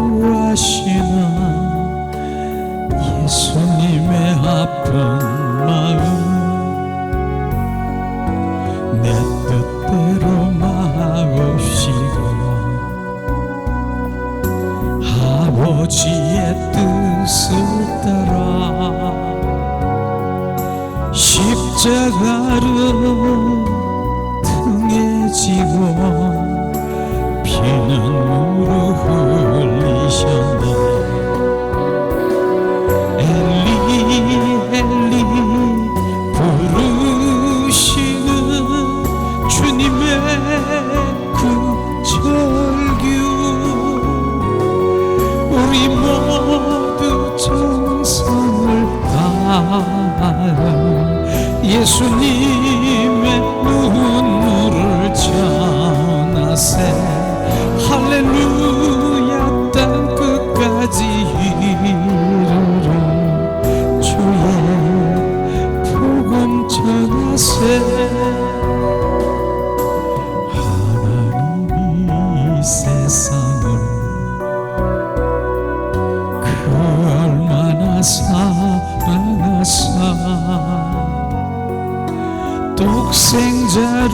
구하시는 예수님의 아픈 마음, 내 뜻대로 마옵시고 아버지의 뜻을 따라 십자가를 등에 지고 피눈물을 흘리셨네. 엘리 엘리 부르시는 주님의 그 절규, 우리 모두 정성을 다하여 예수님의 눈물을 전하세. 할렐루야 땅 끝까지 이르러 주의 복음 전하세. 하나님이 세상을 그 얼마나 사랑하사 독생자를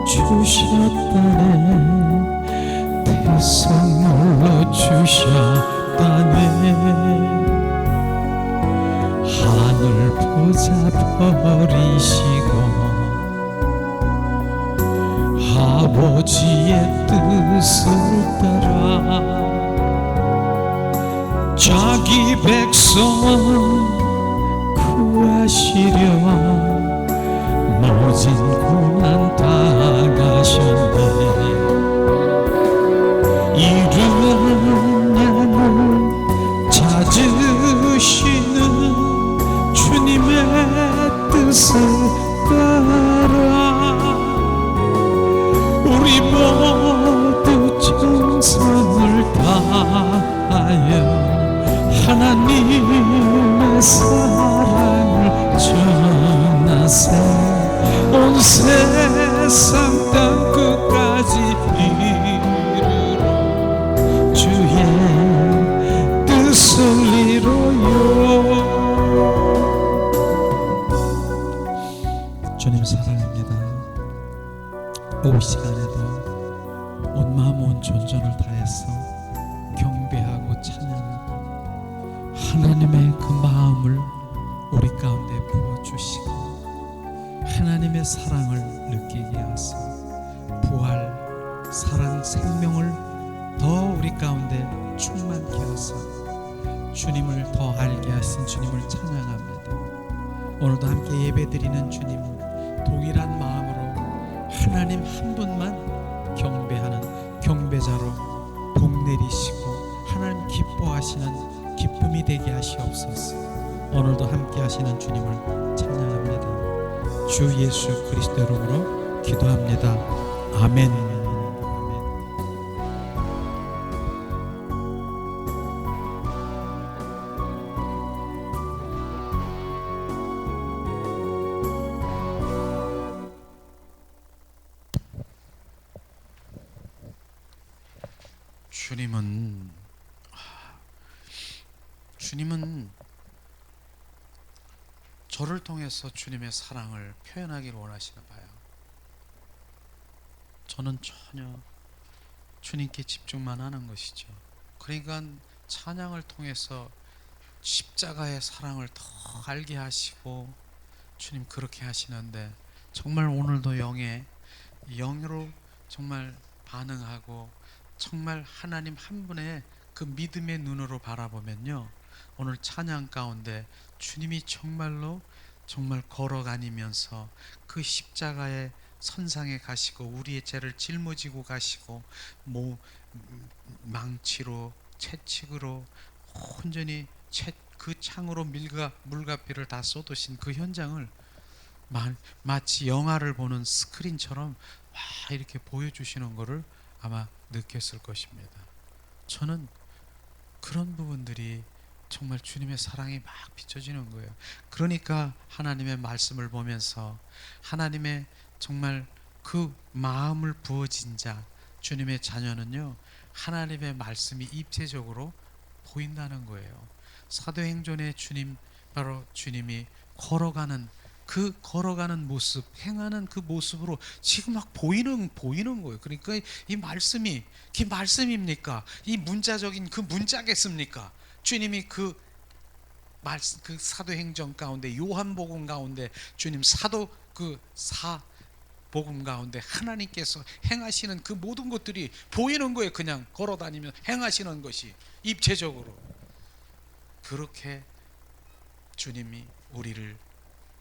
주셨다네. 대성물로 주셨다네. 하늘 보자 버리시고 아버지의 뜻을 따라 자기 백성 구하시려 모진 고난 당하셨네. 이른 양을 찾으시는 주님의 뜻을 따라 우리 모두 정성을 다하여 하나님의 사랑을 전하세. 온 세상 땅 끝까지 이르러 주의 뜻을 이루요. 주님 사랑합니다. 오후 시간에도 온 마음 온 존전을 다해서 경배하고 찬양하고 하나님의 그 마음을 우리 가운데 부어주시고 하나님의 사랑을 느끼게 하사 부활, 사랑, 생명을 더 우리 가운데 충만케 하사 주님을 더 알게 하신 주님을 찬양합니다. 오늘도 함께 예배드리는 주님, 동일한 마음으로 하나님 한 분만 경배하는 경배자로 복 내리시고 하나님 기뻐하시는 기쁨이 되게 하시옵소서. 오늘도 함께 하시는 주님을 찬양합니다. 주 예수 그리스도 이름으로 기도합니다. 아멘. 주님은 저를 통해서 주님의 사랑을 표현하기를 원하시나 봐요. 저는 전혀 주님께 집중만 하는 것이죠. 그러니까 찬양을 통해서 십자가의 사랑을 더 알게 하시고 주님 그렇게 하시는데 정말 오늘도 영으로 정말 반응하고 정말 하나님 한 분의 그 믿음의 눈으로 바라보면요, 오늘 찬양 가운데 주님이 정말로 정말 걸어다니면서 그 십자가의 선상에 가시고 우리의 죄를 짊어지고 가시고 망치로 채찍으로 온전히 그 창으로 물가피를 다 쏟으신 그 현장을 마치 영화를 보는 스크린처럼 이렇게 보여주시는 것을 아마 느꼈을 것입니다. 저는 그런 부분들이 정말 주님의 사랑이 막 비춰지는 거예요. 그러니까 하나님의 말씀을 보면서 하나님의 정말 그 마음을 부어진 자, 주님의 자녀는요, 하나님의 말씀이 입체적으로 보인다는 거예요. 사도행전에 주님, 바로 주님이 걸어가는 모습, 행하는 그 모습으로 지금 막 보이는 거예요. 그러니까 이 말씀이 그 말씀입니까? 이 문자적인 그 문자겠습니까? 주님이 그 사도행전 가운데, 요한복음 가운데, 주님 복음 가운데 하나님께서 행하시는 그 모든 것들이 보이는 거예요. 그냥 걸어다니면 행하시는 것이 입체적으로. 그렇게 주님이 우리를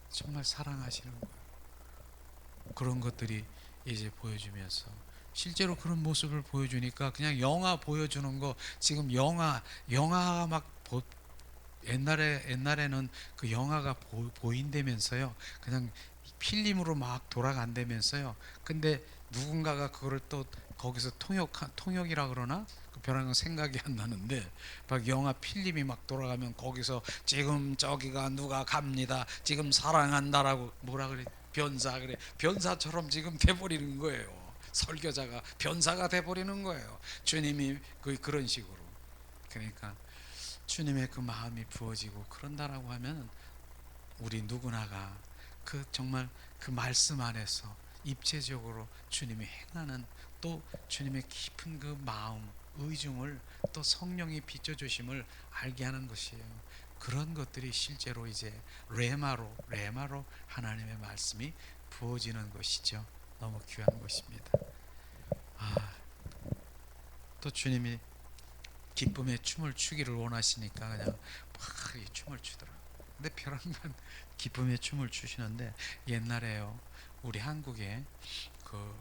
정말 사랑하시는 거예요. 그런 것들이 이제 보여주면서, 실제로 그런 모습을 보여주니까 그냥 영화 보여주는 거, 지금 영화 막 옛날에는 그 영화가 보인다면서요. 그냥 필름으로 막 돌아간다면서요. 근데 누군가가 그거를 또 거기서 통역이라 그러나, 그 별한 생각이 안 나는데, 막 영화 필름이 막 돌아가면 거기서 지금 저기가 누가 갑니다, 지금 사랑한다라고 뭐라 그래, 변사처럼 지금 돼버리는 거예요. 설교자가 변사가 돼버리는 거예요. 주님이 그런 식으로. 그러니까 주님의 그 마음이 부어지고 그런다라고 하면, 우리 누구나가 정말 그 말씀 안에서 입체적으로 주님이 행하는, 또 주님의 깊은 그 마음, 의중을 또 성령이 비춰주심을 알게 하는 것이에요. 그런 것들이 실제로 이제 레마로 하나님의 말씀이 부어지는 것이죠. 너무 귀한 것입니다. 또 주님이 기쁨의 춤을 추기를 원하시니까 그냥 막 이 춤을 추더라. 근데 별한간 기쁨의 춤을 추시는데, 옛날에요, 우리 한국에 그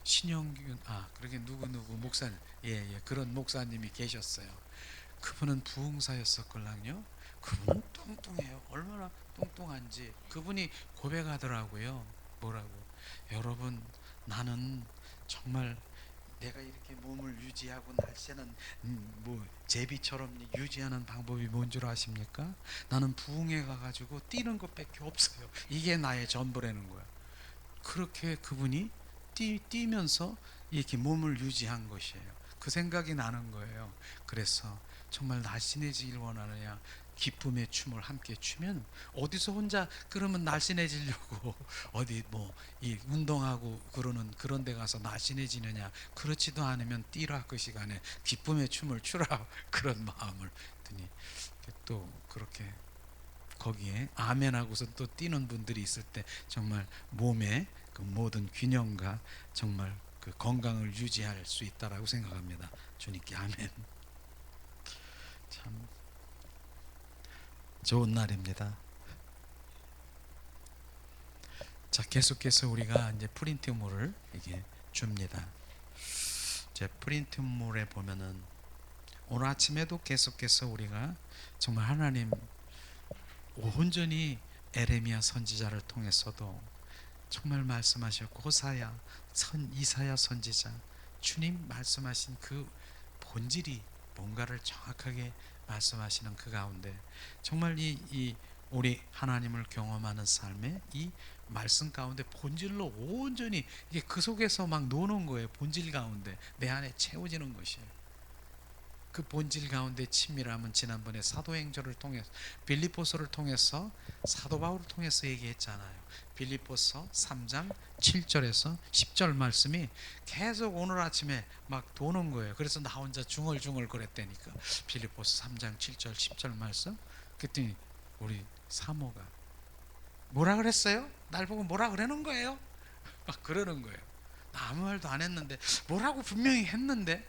신영균, 그러게 누구 목사님, 그런 목사님이 계셨어요. 그분은 부흥사였었걸랑요. 그분은 뚱뚱해요. 얼마나 뚱뚱한지 그분이 고백하더라고요. 뭐라고? 여러분, 나는 정말 내가 이렇게 몸을 유지하고 날씨는 뭐 제비처럼 유지하는 방법이 뭔 줄 아십니까? 나는 부흥회 가가지고 뛰는 것밖에 없어요. 이게 나의 전부라는 거야. 그렇게 그분이 뛰면서 이렇게 몸을 유지한 것이에요. 그 생각이 나는 거예요. 그래서 정말 날씬해지길 원하느냐, 기쁨의 춤을 함께 추면, 어디서 혼자 그러면 날씬해지려고 어디 뭐 이 운동하고 그런 데 가서 날씬해지느냐, 그렇지도 않으면 뛰라, 그 시간에 기쁨의 춤을 추라 그런 마음을 드니, 또 그렇게 거기에 아멘 하고서 또 뛰는 분들이 있을 때 정말 몸의 그 모든 균형과 정말 그 건강을 유지할 수 있다라고 생각합니다. 주님께 아멘. 참 좋은 날입니다. 자, 계속해서 우리가 이제 프린트물을 이게 줍니다. 제 프린트물에 보면은 오늘 아침에도 계속해서 우리가 정말 하나님 온전히 에레미야 선지자를 통해서도 정말 말씀하셨고, 이사야 선지자, 주님 말씀하신 그 본질이 뭔가를 정확하게 말씀하시는 그 가운데, 정말 이 우리 하나님을 경험하는 삶의 이 말씀 가운데 본질로 온전히 이게 그 속에서 막 노는 거예요. 본질 가운데 내 안에 채워지는 것이에요. 그 본질 가운데 친밀함은 지난번에 사도행전을 통해서, 빌립보서를 통해서, 사도 바울을 통해서 얘기했잖아요. 빌립보서 3장 7절에서 10절 말씀이 계속 오늘 아침에 막 도는 거예요. 그래서 나 혼자 중얼중얼 그랬다니까. 빌립보서 3장 7절 10절 말씀. 그랬더니 우리 사모가 뭐라 그랬어요? 날 보고 뭐라 그러는 거예요? 막 그러는 거예요. 나 아무 말도 안 했는데, 뭐라고 분명히 했는데.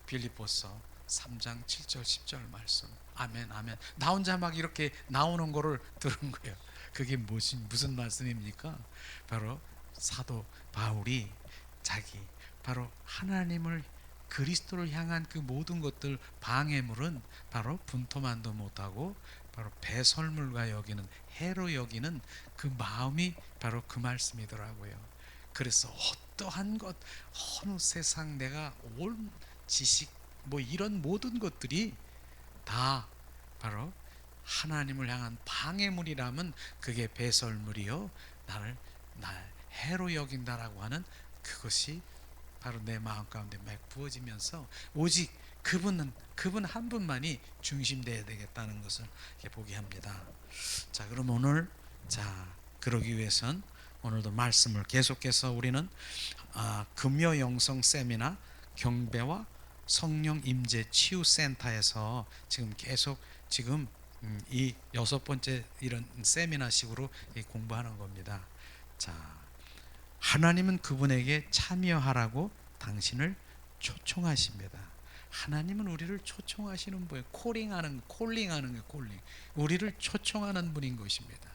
빌립보서 3장 7절 10절 말씀. 아멘 아멘. 나 혼자 막 이렇게 나오는 거를 들은 거예요. 그게 무슨 말씀입니까? 바로 사도 바울이 자기 바로 하나님을, 그리스도를 향한 그 모든 것들, 방해물은 바로 분토만도 못하고 바로 배설물과 여기는, 해로 여기는 그 마음이 바로 그 말씀이더라고요. 그래서 어떠한 것, 어느 세상 내가 온 지식 뭐 이런 모든 것들이 다 바로 하나님을 향한 방해물이라면 그게 배설물이요, 날 해로 여긴다라고 하는 그것이 바로 내 마음 가운데 막 부어지면서 오직 그분 한 분만이 중심되어야 되겠다는 것을 보게 합니다. 자, 그럼 오늘 그러기 위해선 오늘도 말씀을 계속해서 우리는 금요 영성 세미나 경배와 성령 임재 치유 센터에서 지금 계속 지금 이 6번째 이런 세미나식으로 공부하는 겁니다. 자, 하나님은 그분에게 참여하라고 당신을 초청하십니다. 하나님은 우리를 초청하시는 분이에요. 콜링하는 거예요. 콜링. 우리를 초청하는 분인 것입니다.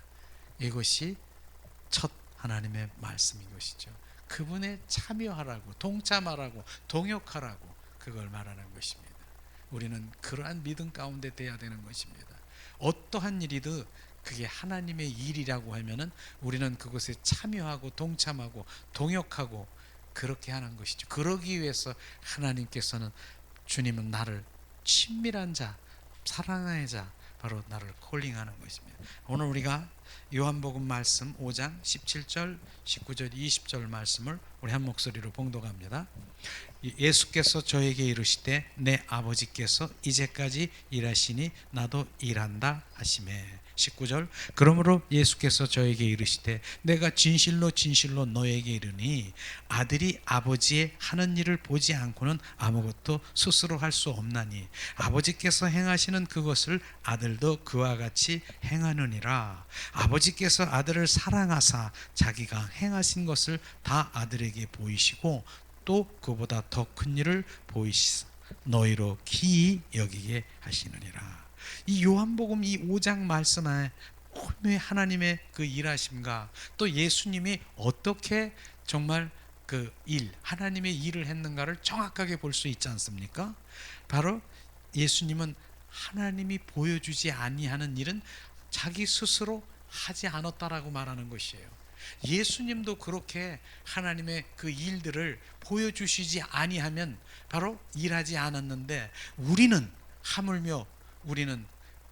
이것이 첫 하나님의 말씀인 것이죠. 그분에 참여하라고, 동참하라고, 동역하라고, 그걸 말하는 것입니다. 우리는 그러한 믿음 가운데 돼야 되는 것입니다. 어떠한 일이든 그게 하나님의 일이라고 하면은 우리는 그것에 참여하고 동참하고 동역하고 그렇게 하는 것이죠. 그러기 위해서 하나님께서는 주님은 나를 친밀한 자, 사랑하는 자, 바로 나를 콜링하는 것입니다. 오늘 우리가 요한복음 말씀 5장 17절, 19절, 20절 말씀을 우리 한 목소리로 봉독합니다. 예수께서 저에게 이르시되 내 아버지께서 이제까지 일하시니 나도 일한다 하시매. 19절 그러므로 예수께서 저에게 이르시되 내가 진실로 진실로 너에게 이르니 아들이 아버지의 하는 일을 보지 않고는 아무것도 스스로 할 수 없나니 아버지께서 행하시는 그것을 아들도 그와 같이 행하느니라. 아버지께서 아들을 사랑하사 자기가 행하신 것을 다 아들에게 보이시고 또 그보다 더 큰 일을 보이시사 너희로 기이 여기게 하시느니라. 이 요한복음 이 5장 말씀에 하나님의 그 일하심과 또 예수님이 어떻게 정말 그 하나님의 일을 했는가를 정확하게 볼 수 있지 않습니까? 바로 예수님은 하나님이 보여주지 아니하는 일은 자기 스스로 하지 않았다라고 말하는 것이에요. 예수님도 그렇게 하나님의 그 일들을 보여주시지 아니하면 바로 일하지 않았는데 우리는 하물며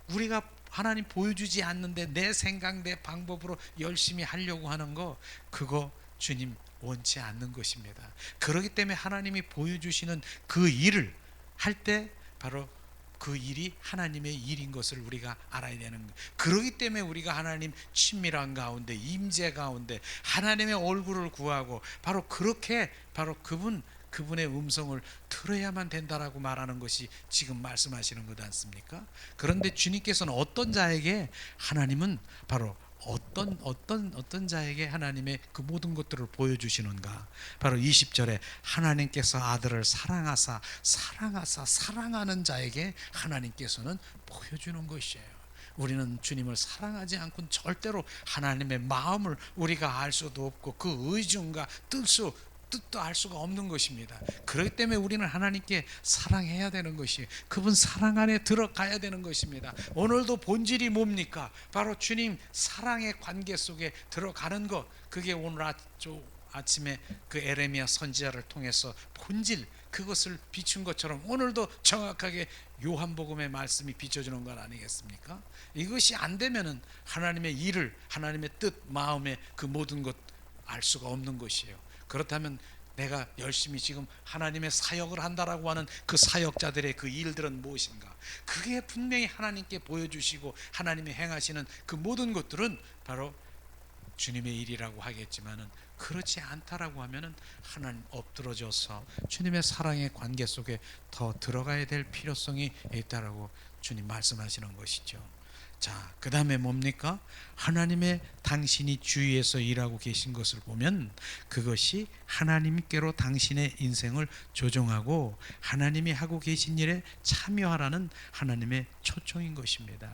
우리가 하나님 보여주지 않는데 내 생각 내 방법으로 열심히 하려고 하는 거 그거 주님 원치 않는 것입니다. 그렇기 때문에 하나님이 보여주시는 그 일을 할 때 바로 그 일이 하나님의 일인 것을 우리가 알아야 되는 거예요. 그렇기 때문에 우리가 하나님 친밀한 가운데 임재 가운데 하나님의 얼굴을 구하고 바로 그렇게 바로 그분의 음성을 들어야만 된다라고 말하는 것이 지금 말씀하시는 것 않습니까? 그런데 주님께서는 어떤 자에게 하나님은 바로 어떤 자에게 하나님의 그 모든 것들을 보여주시는가? 바로 20절에 하나님께서 아들을 사랑하사 사랑하는 자에게 하나님께서는 보여주는 것이에요. 우리는 주님을 사랑하지 않고는 절대로 하나님의 마음을 우리가 알 수도 없고 그 의중과 뜻도 알 수가 없는 것입니다. 그렇기 때문에 우리는 하나님께 사랑해야 되는 것이 그분 사랑 안에 들어가야 되는 것입니다. 오늘도 본질이 뭡니까? 바로 주님 사랑의 관계 속에 들어가는 것. 그게 오늘 아침에 그 에레미야 선지자를 통해서 본질 그것을 비춘 것처럼 오늘도 정확하게 요한복음의 말씀이 비춰주는 것 아니겠습니까? 이것이 안 되면은 하나님의 일을 하나님의 뜻 마음의 그 모든 것 알 수가 없는 것이에요. 그렇다면 내가 열심히 지금 하나님의 사역을 한다라고 하는 그 사역자들의 그 일들은 무엇인가? 그게 분명히 하나님께 보여주시고 하나님이 행하시는 그 모든 것들은 바로 주님의 일이라고 하겠지만은 그렇지 않다라고 하면은 하나님 엎드러져서 주님의 사랑의 관계 속에 더 들어가야 될 필요성이 있다라고 주님 말씀하시는 것이죠. 자, 그 다음에 뭡니까? 하나님의 당신이 주위에서 일하고 계신 것을 보면 그것이 하나님께로 당신의 인생을 조종하고 하나님이 하고 계신 일에 참여하라는 하나님의 초청인 것입니다.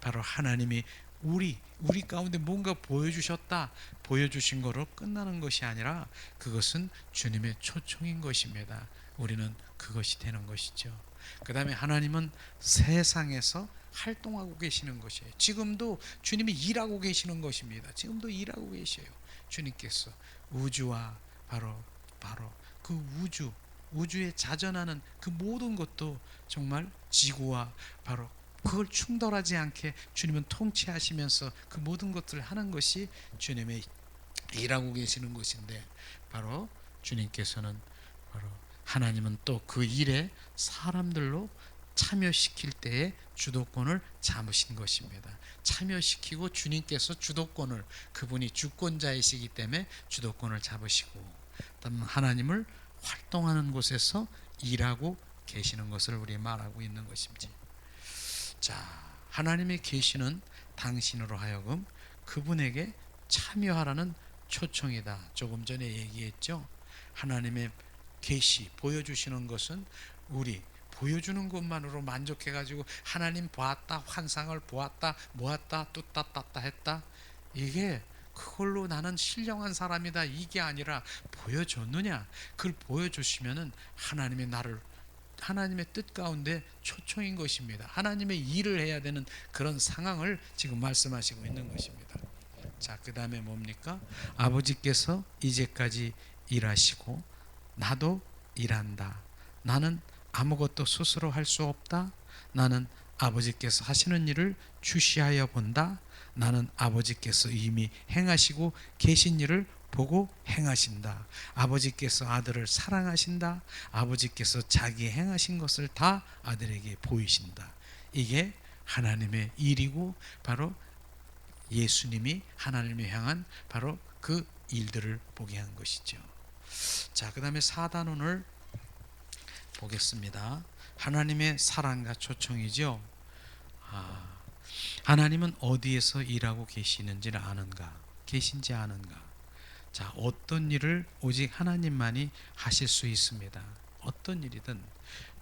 바로 하나님이 우리 가운데 뭔가 보여주신 거로 끝나는 것이 아니라 그것은 주님의 초청인 것입니다. 우리는 그것이 되는 것이죠. 그 다음에 하나님은 세상에서 활동하고 계시는 것이에요. 지금도 주님이 일하고 계시는 것입니다. 지금도 일하고 계셔요. 주님께서 우주와 바로 그 우주에 자전하는 그 모든 것도 정말 지구와 바로 그걸 충돌하지 않게 주님은 통치하시면서 그 모든 것들을 하는 것이 주님의 일하고 계시는 것인데 바로 주님께서는 바로 하나님은 또 그 일에 사람들로 참여시킬 때에 주도권을 잡으신 것입니다. 참여시키고 주님께서 주도권을, 그분이 주권자이시기 때문에 주도권을 잡으시고, 하나님을 활동하는 곳에서 일하고 계시는 것을 우리 말하고 있는 것입니다. 자, 하나님의 계시는 당신으로 하여금 그분에게 참여하라는 초청이다. 조금 전에 얘기했죠. 하나님의 계시 보여주시는 것은 우리 보여주는 것만으로 만족해가지고 하나님 보았다, 환상을 보았다, 모았다, 뚝딱 땄다 했다, 이게 그걸로 나는 신령한 사람이다, 이게 아니라 보여줬느냐, 그걸 보여주시면은 하나님이 나를, 하나님의 뜻 가운데 초청인 것입니다. 하나님의 일을 해야 되는 그런 상황을 지금 말씀하시고 있는 것입니다. 자, 그 다음에 뭡니까? 아버지께서 이제까지 일하시고 나도 일한다. 나는 아무것도 스스로 할 수 없다. 나는 아버지께서 하시는 일을 주시하여 본다. 나는 아버지께서 이미 행하시고 계신 일을 보고 행하신다. 아버지께서 아들을 사랑하신다. 아버지께서 자기 행하신 것을 다 아들에게 보이신다. 이게 하나님의 일이고, 바로 예수님이 하나님을 향한 바로 그 일들을 보게 한 것이죠. 자, 그 다음에 4단원을 보겠습니다. 하나님의 사랑과 초청이죠. 하나님은 어디에서 일하고 계시는지를 아는가? 계신지 아는가? 자, 어떤 일을 오직 하나님만이 하실 수 있습니다. 어떤 일이든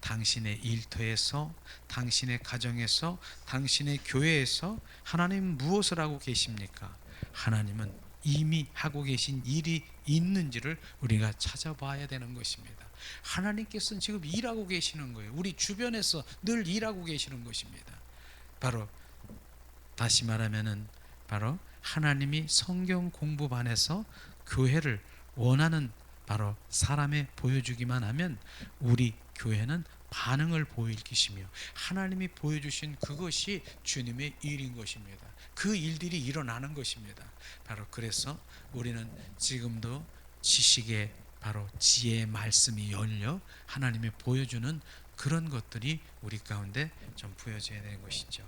당신의 일터에서, 당신의 가정에서, 당신의 교회에서 하나님 무엇을 하고 계십니까? 하나님은 이미 하고 계신 일이 있는지를 우리가 찾아봐야 되는 것입니다. 하나님께서는 지금 일하고 계시는 거예요. 우리 주변에서 늘 일하고 계시는 것입니다. 바로 다시 말하면은 바로 하나님이 성경 공부반에서 교회를 원하는 바로 사람에 보여주기만 하면 우리 교회는 반응을 보일 것이며, 하나님이 보여주신 그것이 주님의 일인 것입니다. 그 일들이 일어나는 것입니다. 바로 그래서 우리는 지금도 지식의 바로 지혜의 말씀이 열려 하나님이 보여주는 그런 것들이 우리 가운데 좀 보여져야 되는 것이죠.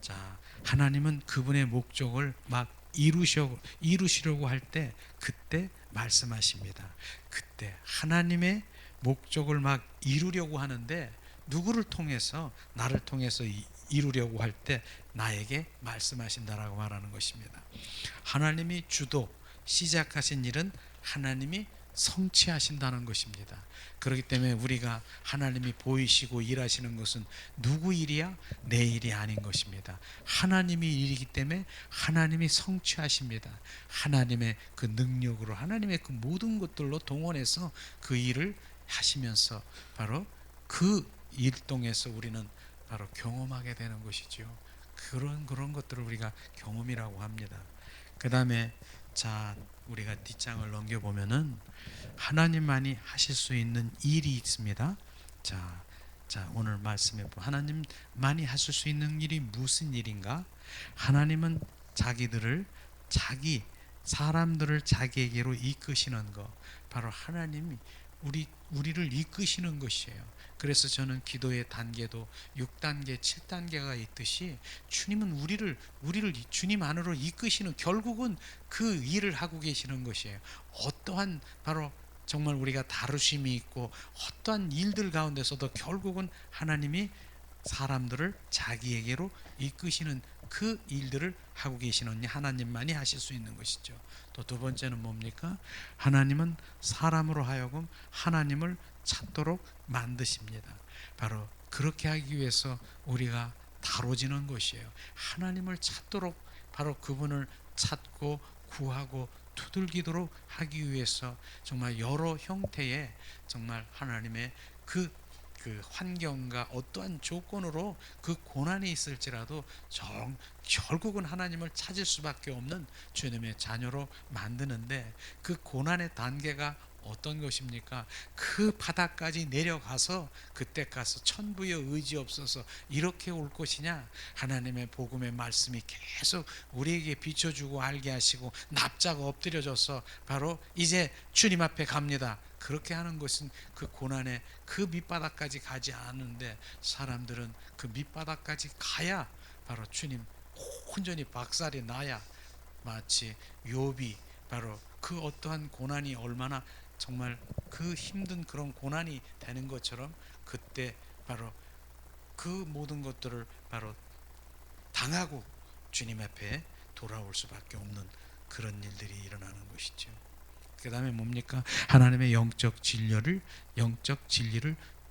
자, 하나님은 그분의 목적을 막 이루시려고 할 때 그때 말씀하십니다. 그때 하나님의 목적을 막 이루려고 하는데 누구를 통해서? 나를 통해서 이루려고 할 때 나에게 말씀하신다라고 말하는 것입니다. 하나님이 주도 시작하신 일은 하나님이 성취하신다는 것입니다. 그렇기 때문에 우리가 하나님이 보이시고 일하시는 것은 누구 일이야? 내 일이 아닌 것입니다. 하나님이 일이기 때문에 하나님이 성취하십니다. 하나님의 그 능력으로, 하나님의 그 모든 것들로 동원해서 그 일을 하시면서 바로 그 일동에서 우리는 바로 경험하게 되는 것이죠. 그런 것들을 우리가 경험이라고 합니다. 그 다음에 자, 우리가 뒷장을 넘겨보면은 하나님만이 하실 수 있는 일이 있습니다. 자, 오늘 말씀에 하나님만이 하실 수 있는 일이 무슨 일인가? 하나님은 사람들을 자기에게로 이끄시는 것, 바로 하나님이 우리를 이끄시는 것이에요. 그래서 저는 기도의 단계도 6단계, 7단계가 있듯이 주님은 우리를 주님 안으로 이끄시는, 결국은 그 일을 하고 계시는 것이에요. 어떠한 바로 정말 우리가 다루심이 있고 어떠한 일들 가운데서도 결국은 하나님이 사람들을 자기에게로 이끄시는 그 일들을 하고 계시는 하나님만이 하실 수 있는 것이죠. 또 두 번째는 뭡니까? 하나님은 사람으로 하여금 하나님을 찾도록 만드십니다. 바로 그렇게 하기 위해서 우리가 다뤄지는 것이에요. 하나님을 찾도록, 바로 그분을 찾고 구하고 두들기도록 하기 위해서 정말 여러 형태의 정말 하나님의 그 환경과 어떠한 조건으로 그 고난이 있을지라도 결국은 하나님을 찾을 수밖에 없는 주님의 자녀로 만드는데, 그 고난의 단계가 어떤 것입니까? 그 바닥까지 내려가서 그때 가서 천부의 의지 없어서 이렇게 올 것이냐? 하나님의 복음의 말씀이 계속 우리에게 비춰주고 알게 하시고 납작 엎드려져서 바로 이제 주님 앞에 갑니다. 그렇게 하는 것은 그 고난의 그 밑바닥까지 가지 않는데, 사람들은 그 밑바닥까지 가야 바로 주님 온전히 박살이 나야, 마치 욥이 바로 그 어떠한 고난이 얼마나 정말 그 힘든 그런 고난이 되는 것처럼, 그때 바로 그 모든 것들을 바로 당하고 주님 앞에 돌아올 수밖에 없는 그런 일들이 일어나는 것이죠. 그 다음에 뭡니까? 하나님의 영적 진리를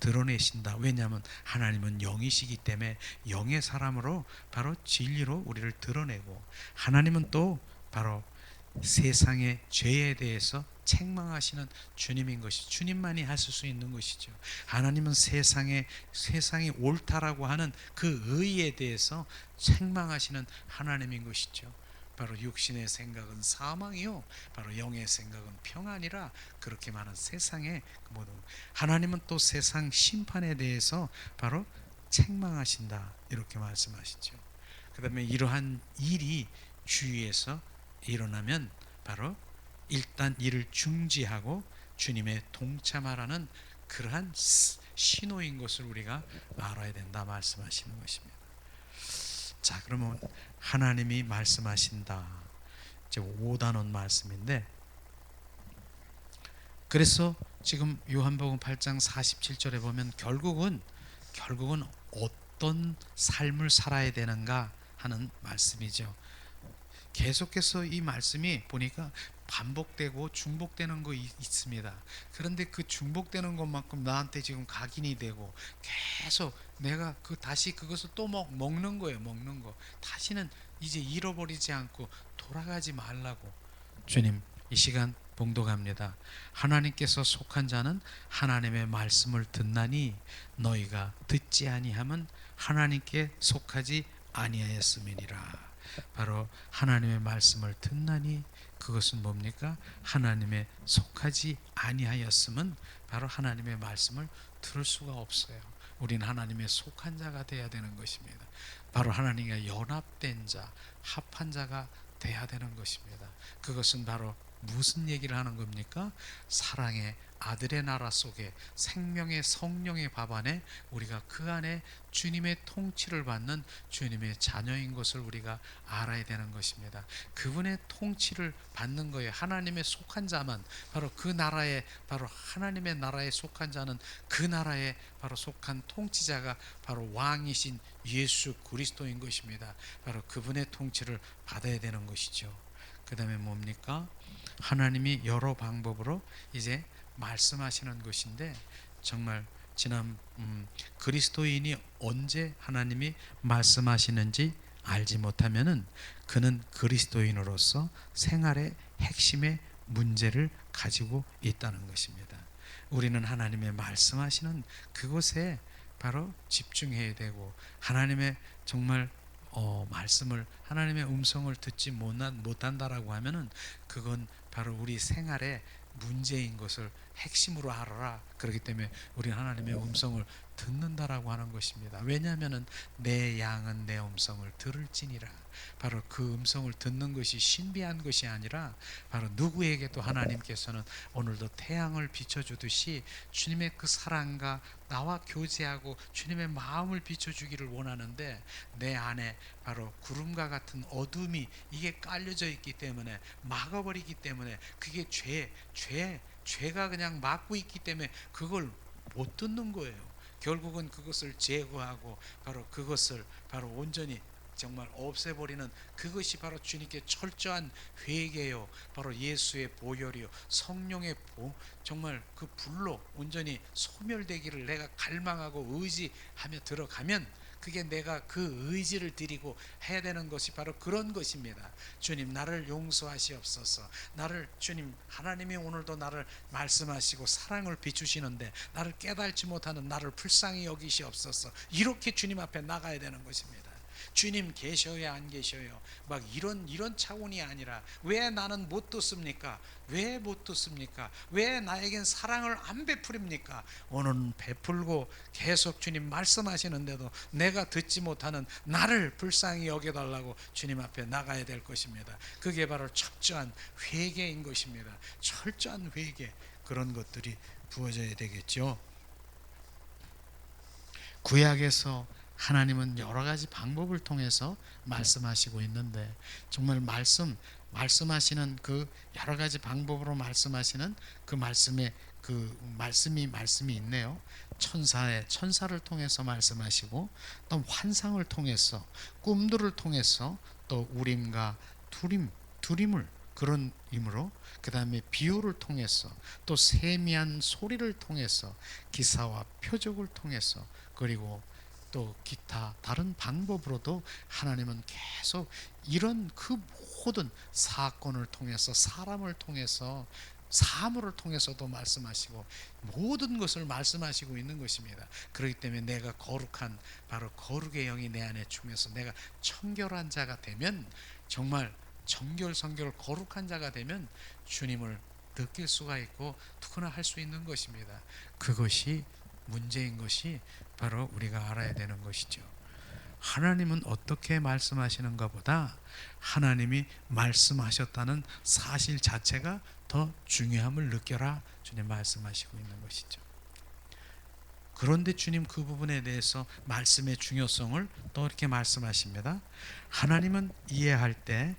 드러내신다. 왜냐하면 하나님은 영이시기 때문에 영의 사람으로 바로 진리로 우리를 드러내고, 하나님은 또 바로 세상의 죄에 대해서 책망하시는 주님인 것이, 주님만이 하실 수 있는 것이죠. 하나님은 세상이 옳다라고 하는 그 의에 대해서 책망하시는 하나님인 것이죠. 바로 육신의 생각은 사망이요 바로 영의 생각은 평안이라, 그렇게 많은 세상의 모든, 하나님은 또 세상 심판에 대해서 바로 책망하신다, 이렇게 말씀하시죠. 그 다음에 이러한 일이 주위에서 일어나면 바로 일단 이를 중지하고 주님의 동참하라는 그러한 신호인 것을 우리가 알아야 된다 말씀하시는 것입니다. 자, 그러면 하나님이 말씀하신다, 이제 5단원 말씀인데, 그래서 지금 요한복음 8장 47절에 보면 결국은 어떤 삶을 살아야 되는가 하는 말씀이죠. 계속해서 이 말씀이 보니까 반복되고 중복되는 거 있습니다. 그런데 그 중복되는 것만큼 나한테 지금 각인이 되고, 계속 내가 다시 그것을 또 먹는 거예요. 먹는 거. 다시는 이제 잃어버리지 않고 돌아가지 말라고 주님 이 시간 봉독합니다. 하나님께서 속한 자는 하나님의 말씀을 듣나니 너희가 듣지 아니함은 하나님께 속하지 아니하였음이니라. 바로 하나님의 말씀을 듣나니 그것은 뭡니까? 하나님의 속하지 아니하였음은 바로 하나님의 말씀을 들을 수가 없어요. 우리는 하나님의 속한 자가 되어야 되는 것입니다. 바로 하나님과 연합된 자, 합한 자가 되어야 되는 것입니다. 그것은 바로 무슨 얘기를 하는 겁니까? 사랑의 아들의 나라 속에 생명의 성령의 밥 안에 우리가 그 안에 주님의 통치를 받는 주님의 자녀인 것을 우리가 알아야 되는 것입니다. 그분의 통치를 받는 거예요. 하나님의 속한 자만, 바로 그 나라에, 바로 하나님의 나라에 속한 자는 그 나라에 바로 속한 통치자가 바로 왕이신 예수 그리스도인 것입니다. 바로 그분의 통치를 받아야 되는 것이죠. 그 다음에 뭡니까? 하나님이 여러 방법으로 이제 말씀하시는 것인데, 정말 지난 그리스도인이 언제 하나님이 말씀하시는지 알지 못하면은 그는 그리스도인으로서 생활의 핵심의 문제를 가지고 있다는 것입니다. 우리는 하나님의 말씀하시는 그곳에 바로 집중해야 되고, 하나님의 정말 말씀을, 하나님의 음성을 듣지 못한다라고 하면은 그건 바로 우리 생활의 문제인 것을 핵심으로 알아라. 그렇기 때문에 우리는 하나님의 음성을 듣는다라고 하는 것입니다. 왜냐하면은 내 양은 내 음성을 들을지니라. 바로 그 음성을 듣는 것이 신비한 것이 아니라, 바로 누구에게도 하나님께서는 오늘도 태양을 비춰주듯이 주님의 그 사랑과 나와 교제하고 주님의 마음을 비춰주기를 원하는데, 내 안에 바로 구름과 같은 어둠이 이게 깔려져 있기 때문에, 막아버리기 때문에, 그게 죄가 그냥 막고 있기 때문에 그걸 못 듣는 거예요. 결국은 그것을 제거하고 바로 그것을 바로 온전히 정말 없애버리는 그것이 바로 주님께 철저한 회개요, 바로 예수의 보혈이요, 성령의 정말 그 불로 온전히 소멸되기를 내가 갈망하고 의지하며 들어가면, 그게 내가 그 의지를 드리고 해야 되는 것이 바로 그런 것입니다. 주님 나를 용서하시옵소서. 나를 주님 하나님이 오늘도 나를 말씀하시고 사랑을 비추시는데 나를 깨달지 못하는 나를 불쌍히 여기시옵소서. 이렇게 주님 앞에 나가야 되는 것입니다. 주님 계셔요 안 계셔요 막 이런 차원이 아니라, 왜 나는 못 듣습니까? 왜 못 듣습니까? 왜 나에겐 사랑을 안 베풀입니까? 오늘은 베풀고 계속 주님 말씀하시는데도 내가 듣지 못하는 나를 불쌍히 여겨달라고 주님 앞에 나가야 될 것입니다. 그게 바로 철저한 회개인 것입니다. 철저한 회개. 그런 것들이 부어져야 되겠죠. 구약에서 하나님은 여러 가지 방법을 통해서 말씀하시고 있는데 정말 말씀하시는 그 여러 가지 방법으로 말씀하시는 그 말씀에 그 말씀이 있네요. 천사를 통해서 말씀하시고 또 환상을 통해서 꿈들을 통해서 또 우림과 두림을 그런 힘으로 그다음에 비유를 통해서 또 세미한 소리를 통해서 기사와 표적을 통해서 그리고 또 기타 다른 방법으로도 하나님은 계속 이런 그 모든 사건을 통해서 사람을 통해서 사물을 통해서도 말씀하시고 모든 것을 말씀하시고 있는 것입니다. 그렇기 때문에 내가 거룩한 바로 거룩의 영이 내 안에 충해서 내가 청결한 자가 되면 정말 정결성결 거룩한 자가 되면 주님을 느낄 수가 있고 누구나 할 수 있는 것입니다. 그것이 문제인 것이 바로 우리가 알아야 되는 것이죠. 하나님은 어떻게 말씀하시는가 보다 하나님이 말씀하셨다는 사실 자체가 더 중요함을 느껴라 주님 말씀하시고 있는 것이죠. 그런데 주님 그 부분에 대해서 말씀의 중요성을 또 이렇게 말씀하십니다. 하나님을 이해할 때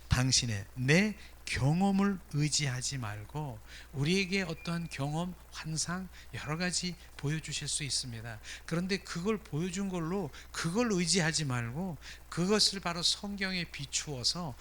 당신의 내 경험을 의지하지 말고 우리에게 어떠한 경험, 환상 여러 가지 보여주실 수 있습니다. 그런데 그걸 보여준 걸로 그걸 의지하지 말고 그것을 바로 성경에 비추어서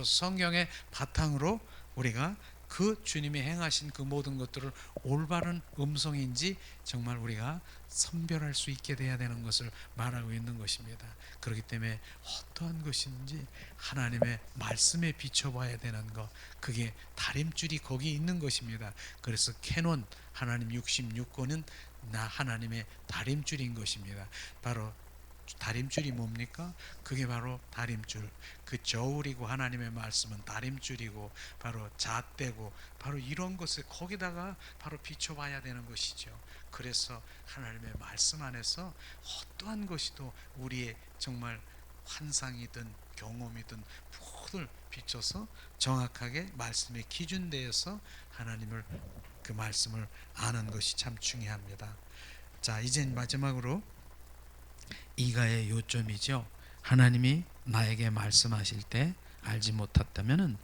성경의 바탕으로 우리가 그 주님이 행하신 그 모든 것들을 올바른 음성인지 정말 우리가 선별할 수 있게 돼야 되는 것을 말하고 있는 것입니다. 그렇기 때문에 어떠한 것인지 하나님의 말씀에 비춰봐야 되는 것, 그게 다림줄이 거기 있는 것입니다. 그래서 캐논 하나님 66권은 나 하나님의 다림줄인 것입니다. 바로 다림줄이 뭡니까? 그게 바로 다림줄. 그 저울이고 하나님의 말씀은 다림줄이고 바로 잣대고 바로 이런 것을 거기다가 바로 비춰봐야 되는 것이죠. 그래서 하나님의 말씀 안에서 어떠한 것이도 우리의 정말 환상이든 경험이든 모두 비춰서 정확하게 말씀에 기준되어서 하나님을 그 말씀을 아는 것이 참 중요합니다. 자, 이젠 마지막으로 이가의 요점이죠. 하나님이 나에게 말씀하실 때 알지 못했다면은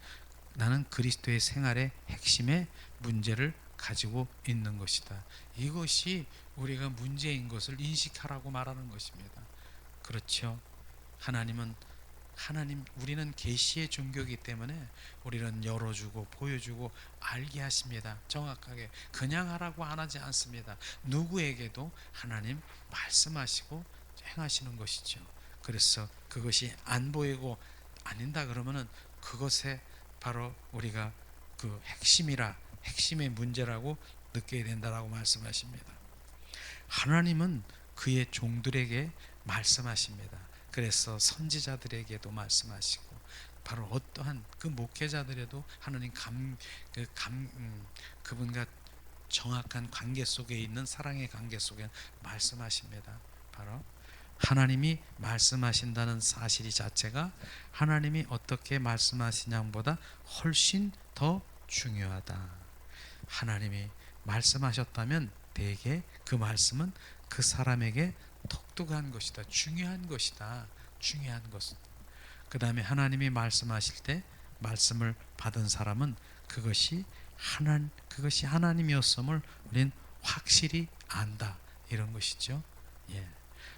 나는 그리스도의 생활의 핵심의 문제를 가지고 있는 것이다. 이것이 우리가 문제인 것을 인식하라고 말하는 것입니다. 그렇죠. 우리는 계시의 종교이기 때문에 우리는 열어주고 보여주고 알게 하십니다. 정확하게 그냥 하라고 안 하지 않습니다. 누구에게도 하나님 말씀하시고 행하시는 것이죠. 그래서 그것이 안 보이고 아닌다 그러면은 그것에 바로 우리가 그 핵심의 문제라고 느껴야 된다라고 말씀하십니다. 하나님은 그의 종들에게 말씀하십니다. 그래서 선지자들에게도 말씀하시고 바로 어떠한 그 목회자들에도 하나님 그분과 정확한 관계 속에 있는 사랑의 관계 속에 말씀하십니다. 바로 하나님이 말씀하신다는 사실 자체가 하나님이 어떻게 말씀하시냐보다 훨씬 더 중요하다. 하나님이 말씀하셨다면 대개 그 말씀은 그 사람에게 독특한 것이다. 중요한 것이다. 중요한 것. 그 다음에 하나님이 말씀하실 때 말씀을 받은 사람은 그것이 하나님이었음을 우리는 확실히 안다. 이런 것이죠. 예.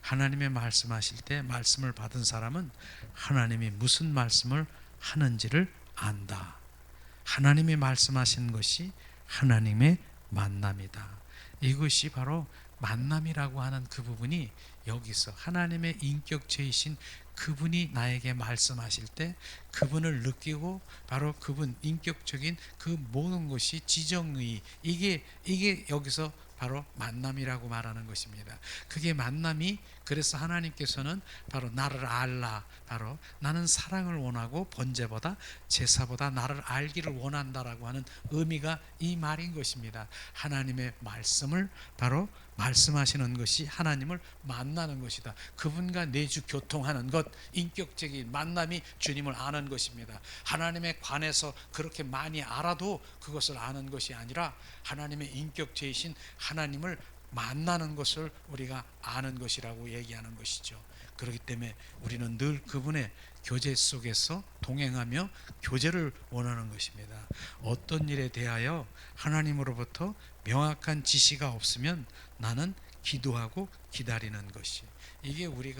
하나님의 말씀하실 때 말씀을 받은 사람은 하나님이 무슨 말씀을 하는지를 안다. 하나님이 말씀하신 것이 하나님의 만남이다. 이것이 바로 만남이라고 하는 그 부분이 여기서 하나님의 인격체이신 그분이 나에게 말씀하실 때 그분을 느끼고 바로 그분 인격적인 그 모든 것이 지정의 이게 여기서 바로 만남이라고 말하는 것입니다. 그게 만남이 그래서 하나님께서는 바로 나를 알라 바로 나는 사랑을 원하고 번제보다 제사보다 나를 알기를 원한다라고 하는 의미가 이 말인 것입니다. 하나님의 말씀을 바로 말씀하시는 것이 하나님을 만나는 것이다. 그분과 내주 교통하는 것, 인격적인 만남이 주님을 아는 것입니다. 하나님에 관해서 그렇게 많이 알아도 그것을 아는 것이 아니라 하나님의 인격체이신 하나님을 만나는 것을 우리가 아는 것이라고 얘기하는 것이죠. 그렇기 때문에 우리는 늘 그분의 교제 속에서 동행하며 교제를 원하는 것입니다. 어떤 일에 대하여 하나님으로부터 명확한 지시가 없으면 나는 기도하고 기다리는 것이, 이게 우리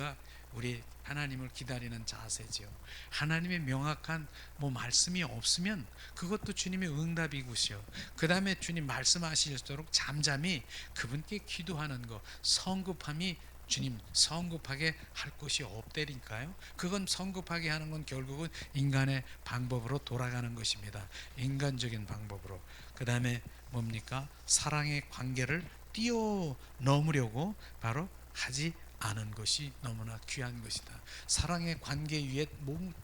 하나님을 기다리는 자세죠. 하나님의 명확한 말씀이 없으면 그것도 주님의 응답이고요. 그 다음에 주님 말씀하실수록 잠잠히 그분께 기도하는 것, 성급함이 주님 성급하게 할 것이 없다니까요. 그건 성급하게 하는 건 결국은 인간의 방법으로 돌아가는 것입니다. 인간적인 방법으로. 그 다음에 뭡니까? 사랑의 관계를 뛰어넘으려고 바로 하지 않은 것이 너무나 귀한 것이다. 사랑의 관계 위에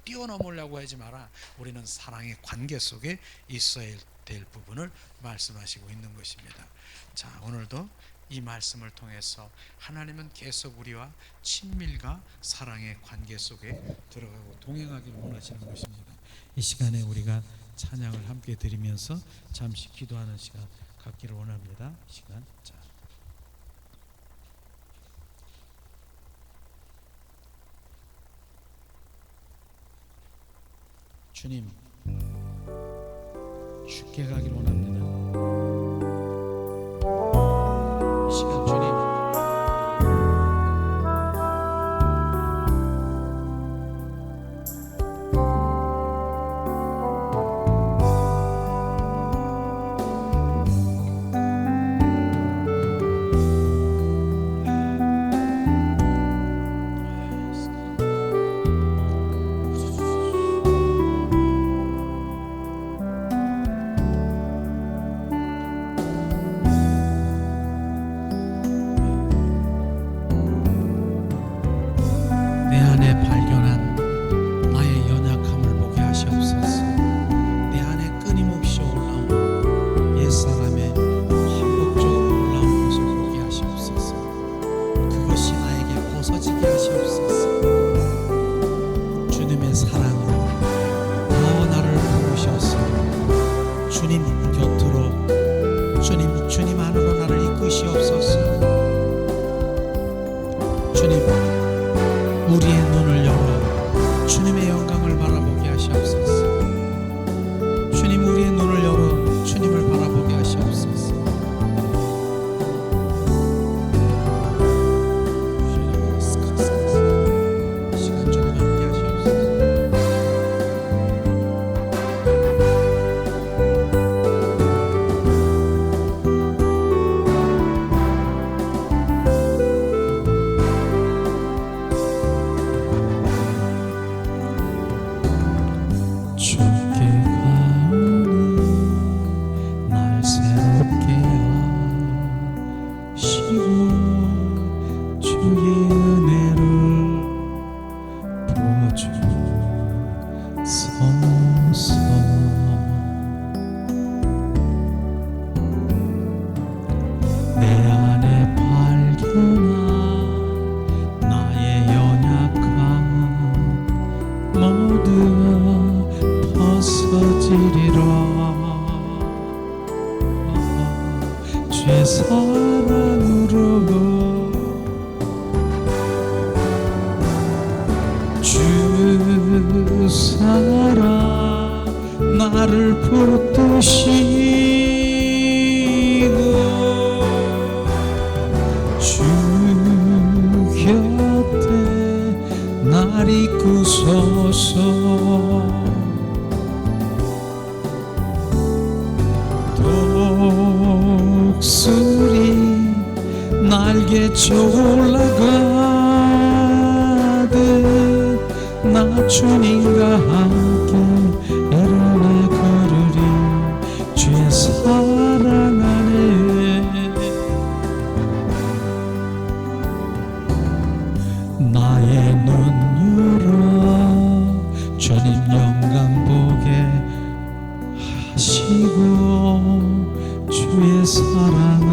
뛰어넘으려고 하지 마라. 우리는 사랑의 관계 속에 있어야 될 부분을 말씀하시고 있는 것입니다. 자, 오늘도 이 말씀을 통해서 하나님은 계속 우리와 친밀과 사랑의 관계 속에 들어가고 동행하기를 원하시는 것입니다. 이 시간에 우리가 찬양을 함께 드리면서 잠시 기도하는 시간 갖기를 원합니다. 시간. 자. 주님, 주께 가기를 원합니다. 이 시간 주님, 내 안에 발견한 나의 연약함을 보게 하시옵소서. 내 안에 끊임없이 올라온 옛사람의 반복적으로 올라온 것을 보게 하시옵소서. 그것이 나에게 벗어지게 하시옵소서. 주님의 사랑으로 더 나를 부으셔서 주님 곁으로, 주님 안으로 나를 이끄시옵소서. 주님, 우리의 눈을 열어 주님의 영광을 바라보게 하시옵소서. 주님, 우리의 눈을 열어 주님을 바라보게 하시옵소서. 시간 주님 함께 하시옵소서. 주의 사랑으로 주 사랑 나를 붙드시고 주 곁에 날 이끄소서. 독수리 날개쳐 올라가듯 나 주님과 함께 애를 걸으리. 주의 사랑 안에 나의 눈 열어 주님 영광 보게 하시고 주의 사랑을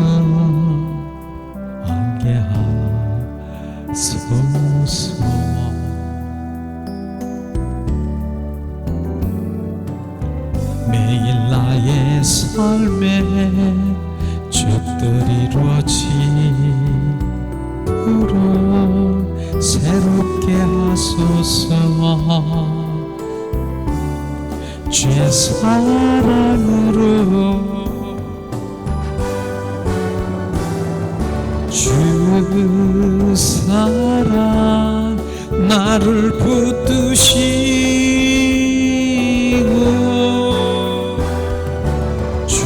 삶에 죄들이 이루어지도록 새롭게 하소서. 주의 사랑으로 주 사랑 나를 붙드시고 주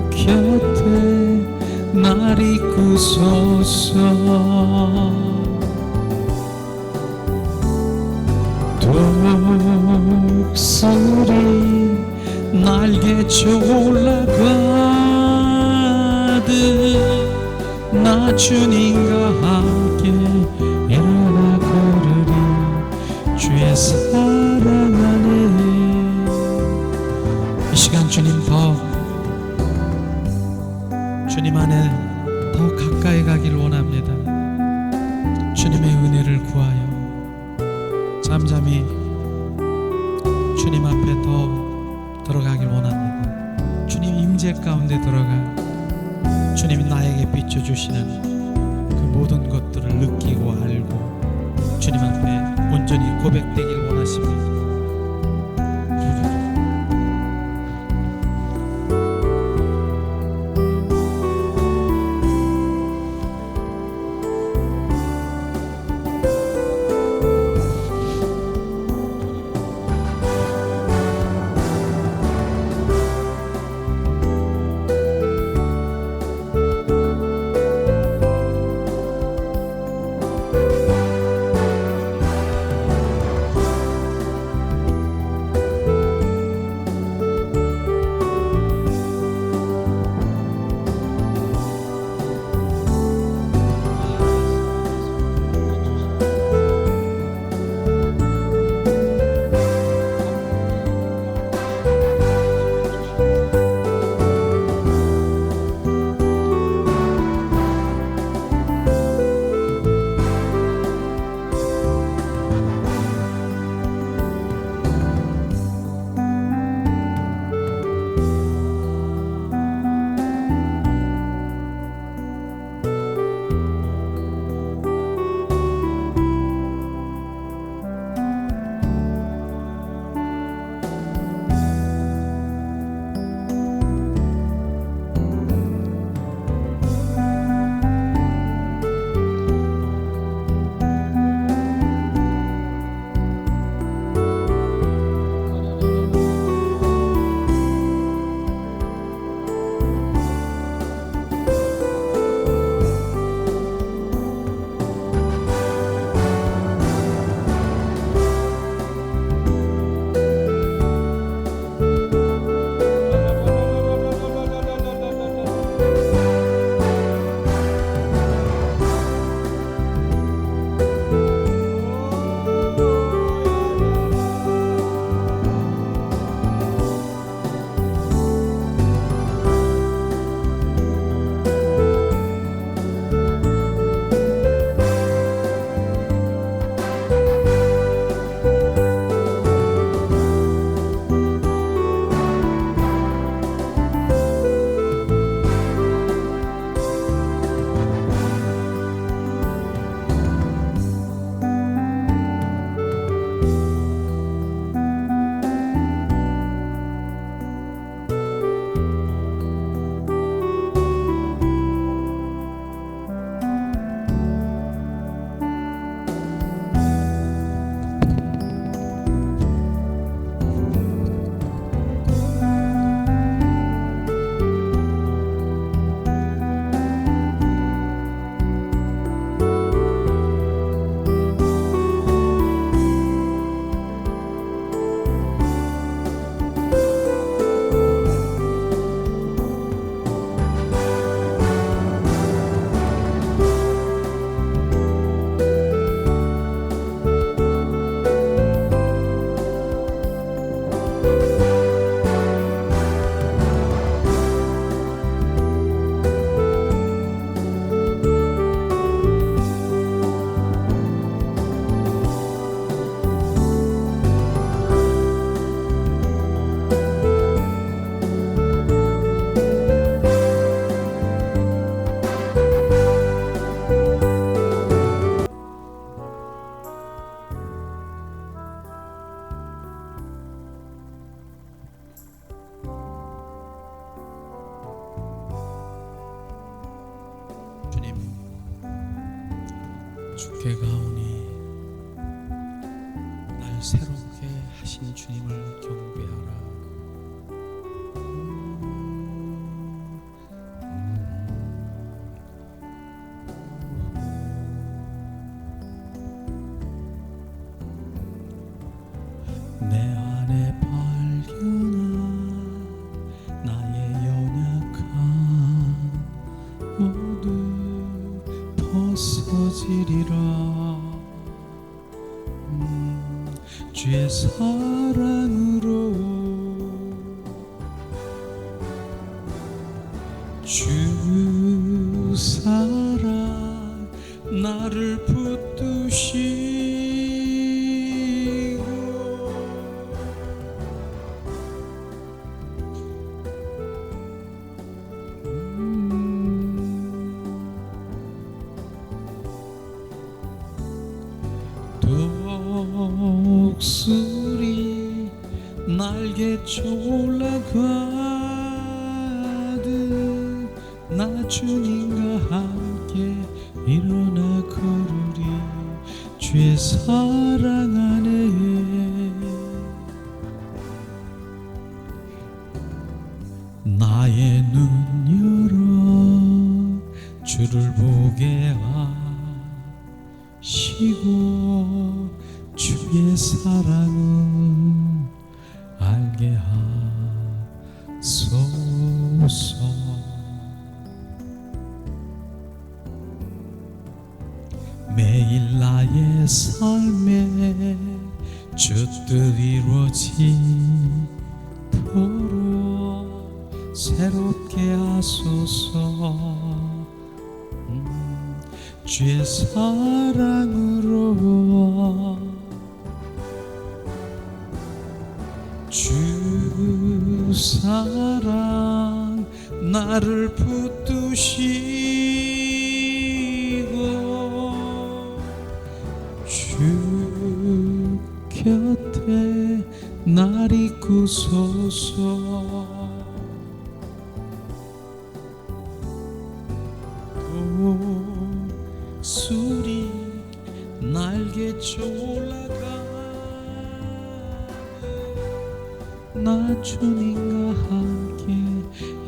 곁에 날 이끄소서. 독수리 날개쳐 올라가듯 나 주님과 함께 일어나 걸으리. 주의 사랑 안에 이 시간 주님 안에 더 가까이 가길 원합니다. 주님의 은혜를 구하여 잠잠히 주님 앞에 더 들어가길 원합니다. 주님 임재 가운데 들어가 주님이 나에게 비춰주시는 그 모든 것들을 느끼고 알고 주님 앞에 온전히 고백되길 원하십니다. 주께 가오니 날 새롭게 하신 주님을 경배하라. 내 안에 발견한 나의 연약함 모두 벗어지리라. 주의 사랑으로 주 사랑 나를 붙드시고 독수리 날개 올라가듯 나 주님과 함께 일어나 걸으리. 주의 사랑 안에 나의 눈 열어 주를 보게 하시고 주의 사랑을 알게 하소서. 매일 나의 삶에 주 뜻 이루어지도록 새롭게 하소서. 주의 사랑으로 주 사랑 나를 붙드시고 주 곁에 날 이끄소서. 독수리 날개 올라가 나 주님과 함께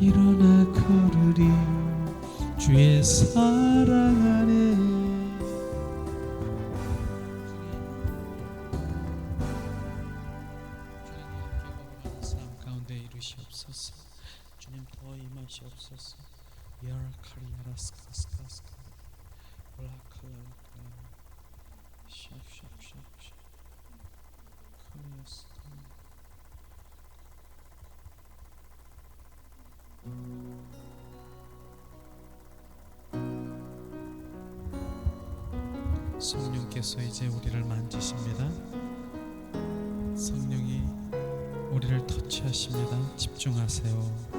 일어나 걸으리. 주의 사랑 안에 삶 가운데 이루시옵소서. 주님 더 임하시옵소서. 야라카리아라스카스카스카 올라칼라라칼라 샥샥샥샥 클리어스. 성령께서 이제 우리를 만지십니다. 성령이 우리를 터치하십니다. 집중하세요.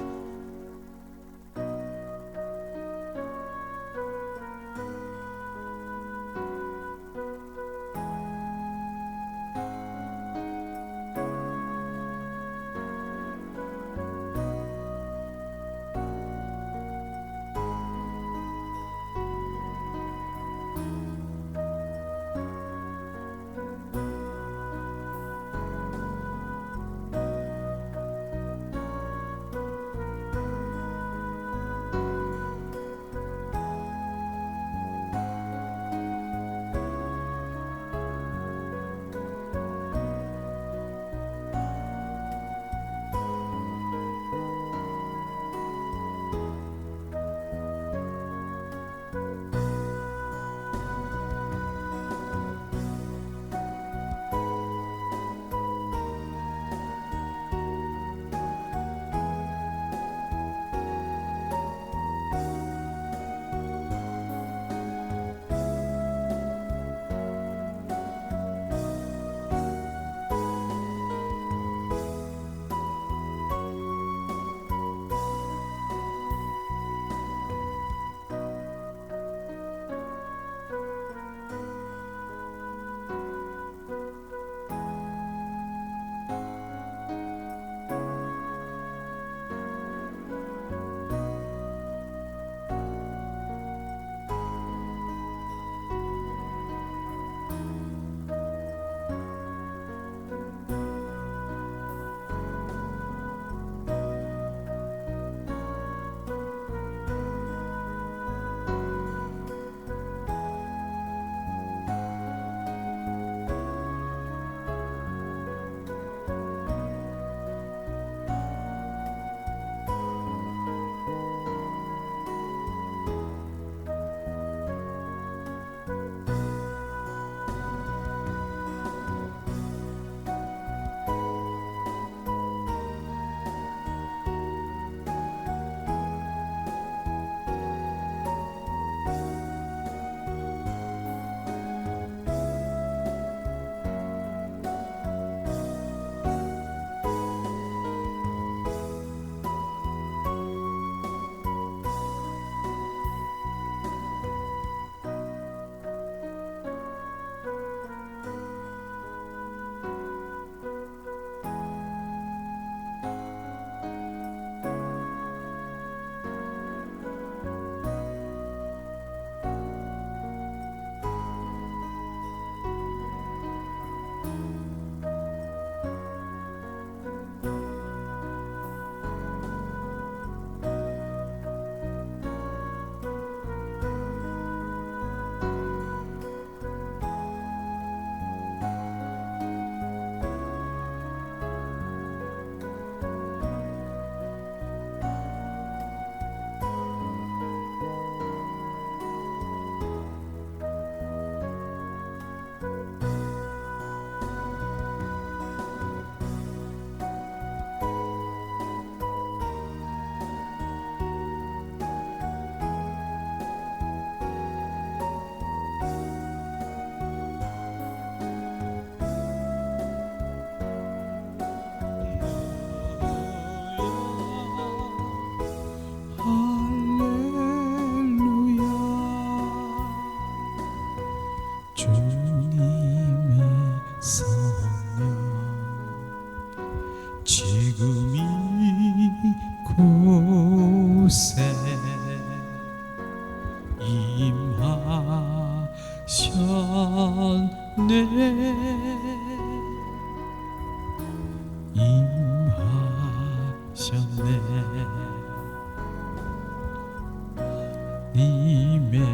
주님의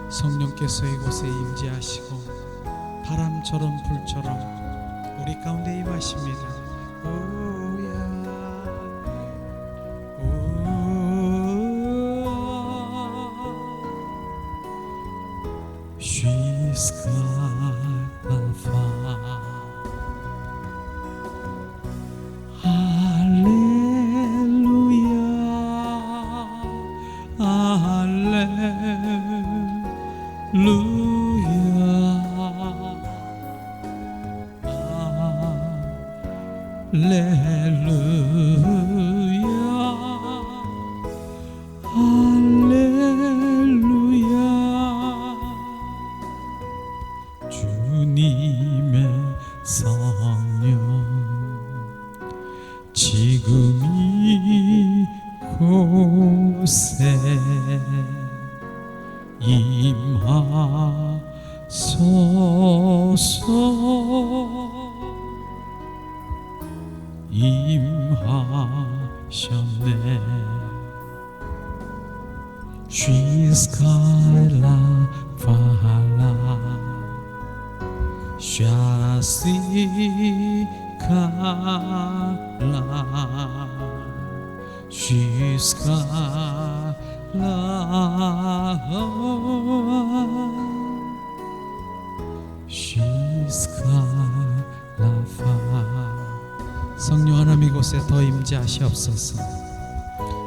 성령께서 이곳에 임재하시고 바람처럼 불처럼 우리 가운데 임하십니다. 오야 She's got a fire. 주님의 성령 지금 이곳에 임하소서 임하셨네. She's got la fala Shasikala She's got She's got 성령 하나님 이곳에 더 임재하시옵소서.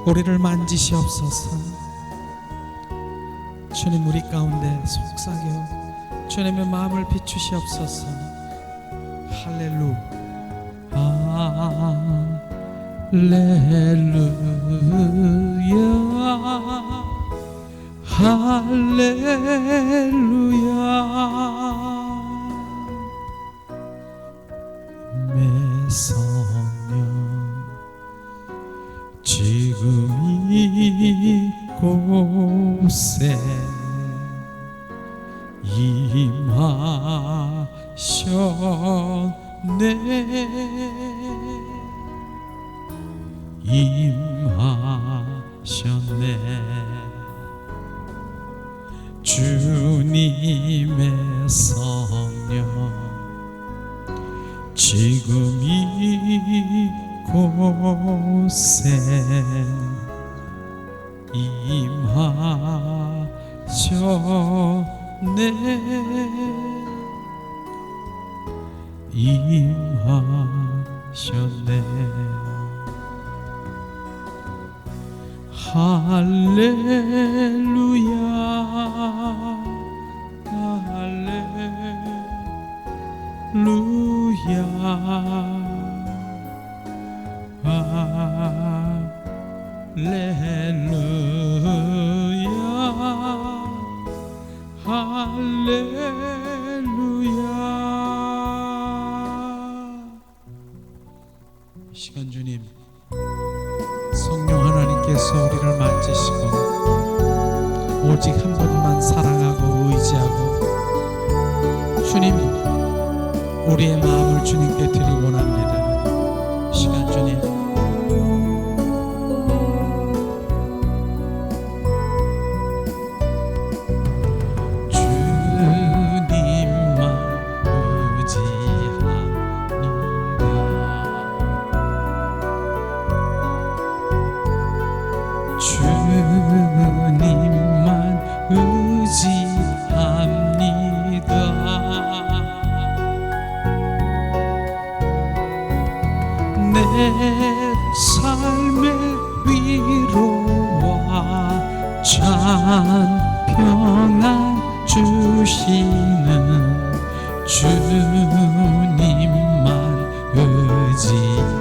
우리를 만지시옵소서. 주님 우리 가운데 속삭여 주님의 마음을 비추시옵소서. 할렐루야 할렐루야 내 성령 지금 이곳에 임하셨네. 임하셨네. 주님의 성령 지금 이곳에 임하셨네. 임하셨네. 할렐루야 할렐루야 할렐루야 할렐루야. 이 시간 주님 성령 하나님께서 우리를 만지시고 오직 한 분만 사랑하고 의지하고 주님 우리의 마음을 주님께 드리고 원합니다. 이 시간 주님 주님만 의지합니다. 내 삶의 위로와 참 평안 주시는 주님만 의지합니다.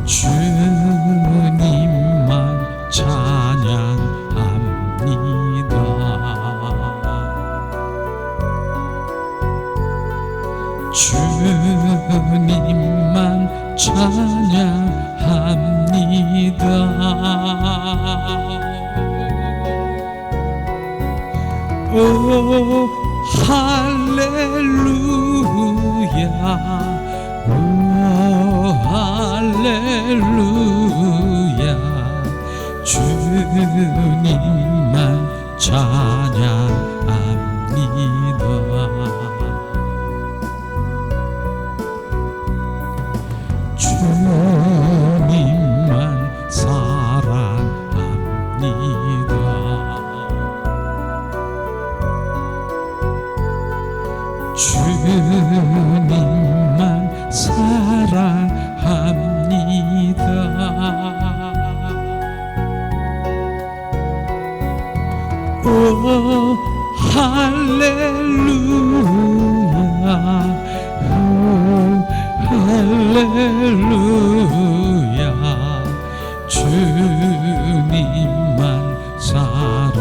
주님만 찬양합니다. 주님만 찬양합니다. 오 할렐루야 찬양합니다. 주님만 사랑합니다. 주님만 사랑합니다. 오 할렐루야, 오 할렐루야. 주님만 사랑합니다.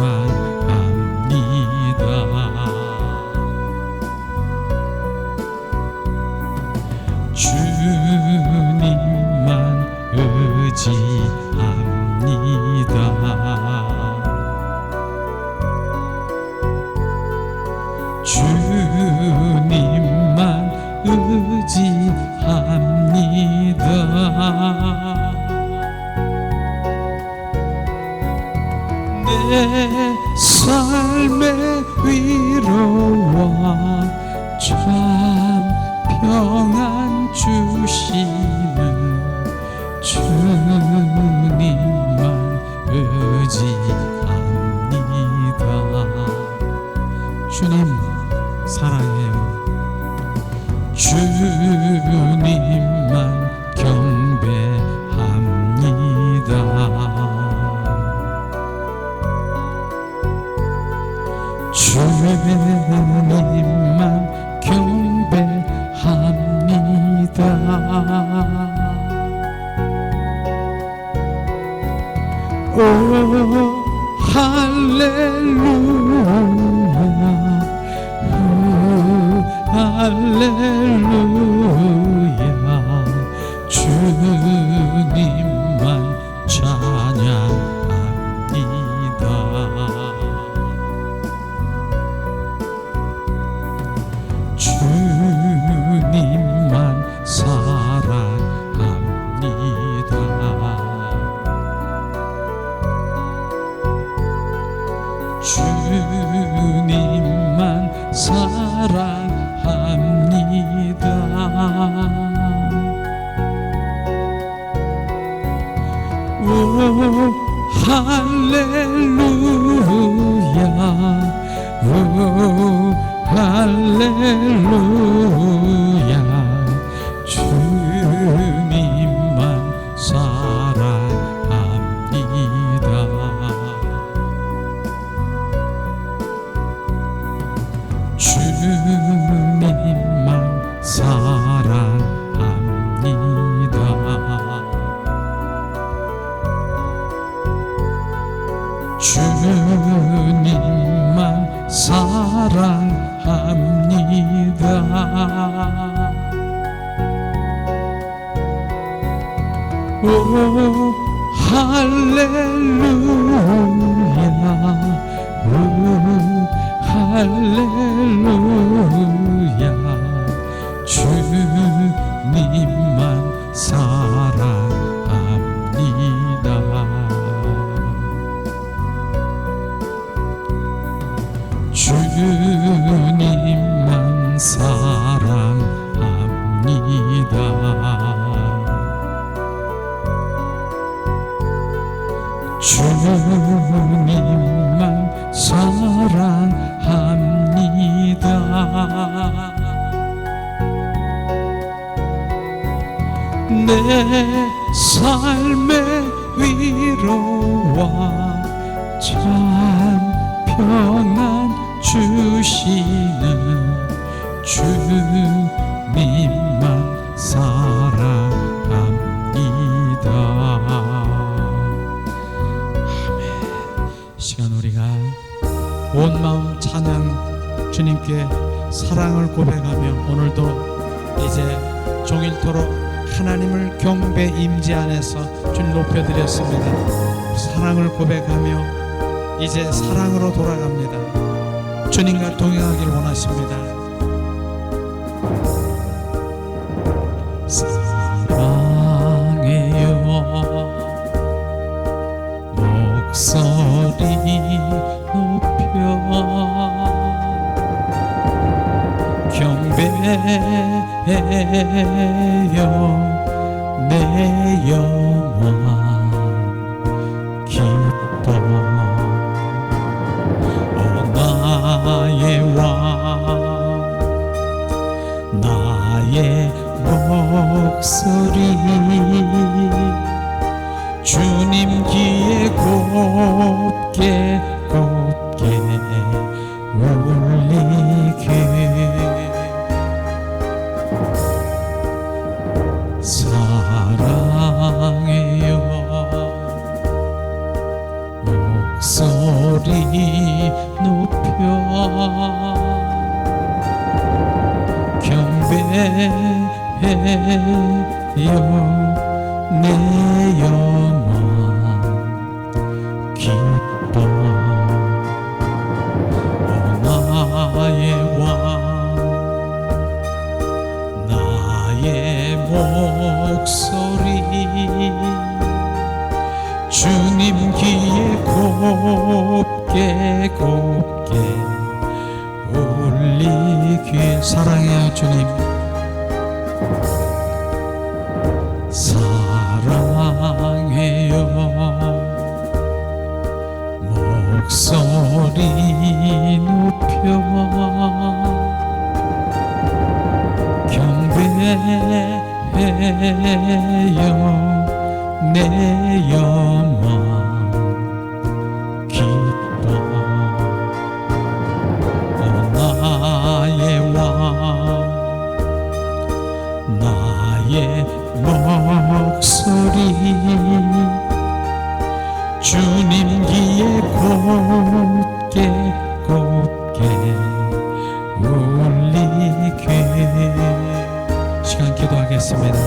주님만 의지합니다. 주님만 의지합니다. 내 삶의 위로와 참 평안 주시는 주님만 의지합니다. 주님 사랑해요. 주님만 경배합니다. 주님만 경배합니다. 오 할렐루야, 오 할렐루야. 주님만 찬양합니다. 주님만 사랑합니다. 주님만 사랑합니다. 오 할렐루야, 오 할렐루야. 주님만 사랑합니다. 주님만 사랑합니다. 주님만 사랑합니다. 오 할렐루야, 오 할렐루야. 주님만 사랑합니다. 주님만 사랑합니다. 주님만 사랑합니다. 내 삶의 위로와 참 평안 주시는 주님만 사랑합니다. 아멘. 시간 우리가 온 마음 찬양 주님께 사랑을 고백하며 오늘도 이제 종일토록 하나님을 경배 임재 안에서 주님 높여드렸습니다. 사랑을 고백하며 이제 사랑으로 돌아갑니다. 주님과 동행하길 원하십니다. 사랑해요 목소리 높이 내 영혼 기뻐. 나의 왕 나의 목소리 주님 귀에 곱게 곱게 울리게. 사랑해요 목소리 높여 경배해요 내 영혼 기뻐. 나의 왕 나의 목소리 주님 귀에 곱게 곱게 울리길. 사랑해요 주님. 사랑해요 목소리 높여 경배해요 내 영혼 기뻐. 나의 왕 나의 목소리 주님 귀에 곱게 곱게 울리게. 시간 기도하겠습니다.